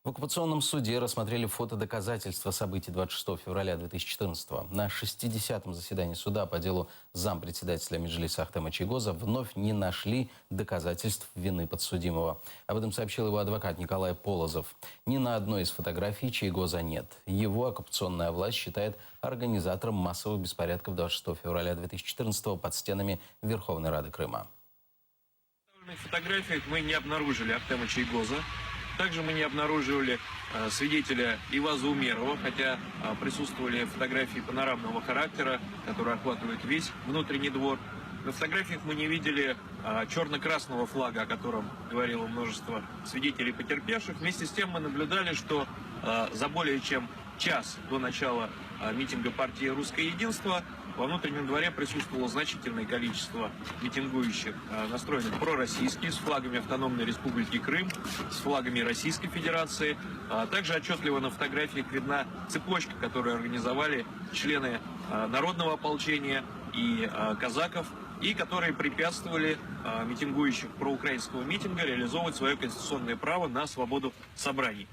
В оккупационном суде рассмотрели фотодоказательства событий 26 февраля 2014 На 60-м заседании суда по делу зампредседателя Меджлиса Ахтема Чийгоза вновь не нашли доказательств вины подсудимого. Об этом сообщил его адвокат Николай Полозов. Ни на одной из фотографий Чийгоза нет. Его оккупационная власть считает организатором массовых беспорядков 26 февраля 2014 под стенами Верховной Рады Крыма. В фотографиях мы не обнаружили Ахтема Чийгоза. Также мы не обнаруживали свидетеля Иваза Умерова, хотя присутствовали фотографии панорамного характера, которые охватывают весь внутренний двор. На фотографиях мы не видели черно-красного флага, о котором говорило множество свидетелей потерпевших. Вместе с тем мы наблюдали, что за более чем час до начала митинга партии «Русское единство» во внутреннем дворе присутствовало значительное количество митингующих, настроенных пророссийски, с флагами Автономной Республики Крым, с флагами Российской Федерации. Также отчетливо на фотографиях видна цепочка, которую организовали члены народного ополчения и казаков, и которые препятствовали митингующих проукраинского митинга реализовывать свое конституционное право на свободу собраний.